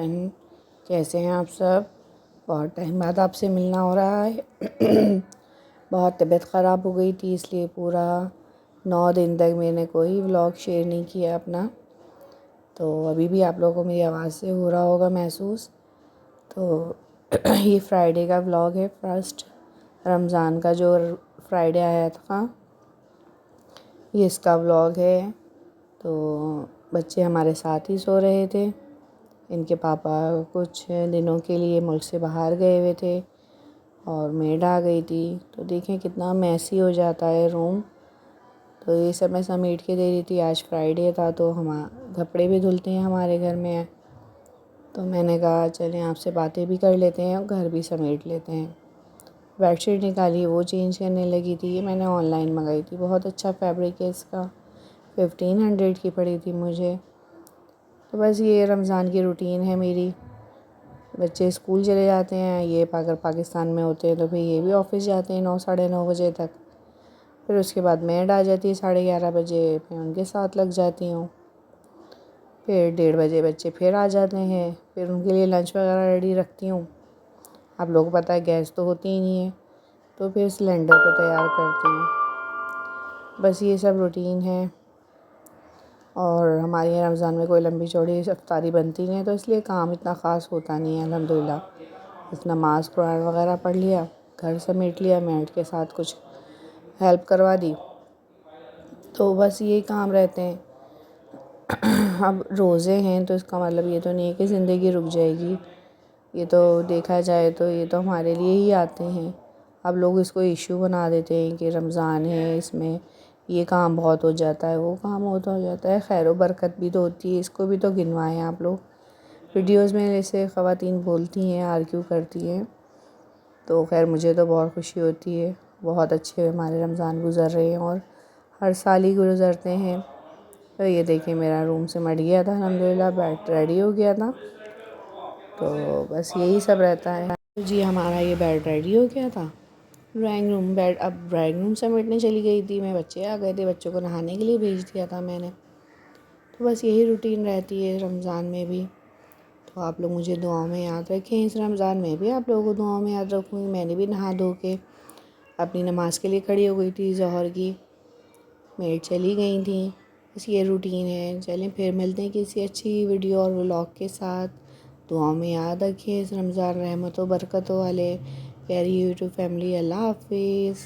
Everyone, کیسے ہیں آپ سب؟ بہت ٹائم بعد آپ سے ملنا ہو رہا ہے۔ بہت طبیعت خراب ہو گئی تھی، اس لیے پورا 9 دن تک میں نے کوئی ولاگ شیئر نہیں کیا اپنا، تو ابھی بھی آپ لوگوں کو میری آواز سے ہو رہا ہوگا محسوس۔ تو یہ فرائیڈے کا ولاگ ہے، فرسٹ رمضان کا جو فرائیڈے آیا تھا یہ اس کا ولاگ ہے۔ تو بچے ہمارے ساتھ ہی سو رہے تھے، ان کے پاپا کچھ دنوں کے لیے ملک سے باہر گئے ہوئے تھے اور میڈ آ گئی تھی، تو دیکھیں کتنا میسی ہو جاتا ہے روم۔ تو یہ سب میں سمیٹ کے دے رہی تھی، آج فرائیڈے تھا تو کپڑے بھی دھلتے ہیں ہمارے گھر میں، تو میں نے کہا چلیں آپ سے باتیں بھی کر لیتے ہیں اور گھر بھی سمیٹ لیتے ہیں۔ بیڈ شیٹ نکالی، وہ چینج کرنے لگی تھی، یہ میں نے آن لائن منگائی تھی، بہت اچھا فیبرک ہے اس کا، 1500 کی پڑی تھی مجھے۔ تو بس یہ رمضان کی روٹین ہے میری، بچے اسکول چلے جاتے ہیں، یہ اگر پاکستان میں ہوتے ہیں تو پھر یہ بھی آفس جاتے ہیں 9 ساڑھے 9 بجے تک، پھر اس کے بعد میڈ آ جاتی ہے 11:30 بجے، پھر ان کے ساتھ لگ جاتی ہوں، پھر 1:30 بجے بچے پھر آ جاتے ہیں، پھر ان کے لیے لنچ وغیرہ ریڈی رکھتی ہوں۔ آپ لوگوں کو پتہ ہے گیس تو ہوتی ہی نہیں ہے، تو پھر سلنڈر پہ تیار کرتی ہوں۔ بس یہ سب روٹین ہے، اور ہمارے یہاں رمضان میں کوئی لمبی چوڑی افطاری بنتی نہیں ہے، تو اس لیے کام اتنا خاص ہوتا نہیں ہے الحمدللہ۔ بس نماز قرآن وغیرہ پڑھ لیا، گھر سمیٹ لیا، میڈ کے ساتھ کچھ ہیلپ کروا دی، تو بس یہی کام رہتے ہیں۔ اب روزے ہیں تو اس کا مطلب یہ تو نہیں ہے کہ زندگی رک جائے گی، یہ تو دیکھا جائے تو یہ تو ہمارے لیے ہی آتے ہیں۔ اب لوگ اس کو ایشو بنا دیتے ہیں کہ رمضان ہے، اس میں یہ کام بہت ہو جاتا ہے، وہ کام بہت ہو جاتا ہے، خیر و برکت بھی تو ہوتی ہے، اس کو بھی تو گنوائیں آپ لوگ۔ ویڈیوز میں ایسے خواتین بولتی ہیں، آرگیو کرتی ہیں، تو خیر مجھے تو بہت خوشی ہوتی ہے، بہت اچھے ہمارے رمضان گزر رہے ہیں اور ہر سال ہی گزرتے ہیں۔ تو یہ دیکھیں میرا روم سمٹ گیا تھا الحمدللہ، بیڈ ریڈی ہو گیا تھا، تو بس یہی سب رہتا ہے جی۔ ہمارا یہ بیڈ ریڈی ہو گیا تھا، ڈرائنگ روم بیڈ، اب ڈرائنگ روم سمیٹنے چلی گئی تھی میں، بچے آ گئے تھے، بچوں کو نہانے کے لیے بھیج دیا تھا میں نے، تو بس یہی روٹین رہتی ہے رمضان میں بھی۔ تو آپ لوگ مجھے دعاؤں میں یاد رکھیں، اس رمضان میں بھی آپ لوگوں کو دعاؤں میں یاد رکھوں گی۔ میں نے بھی نہا دھو کے اپنی نماز کے لیے کھڑی ہو گئی تھی ظہر کی، میڈ چلی گئی تھیں، بس یہ روٹین ہے۔ چلیں پھر ملتے ہیں کسی اچھی ویڈیو اور ولاگ کے ساتھ، دعاؤں میں یاد رکھیں اس رمضان رحمت و برکتوں والے پیاری یوٹیوب فیملی۔ اللہ حافظ۔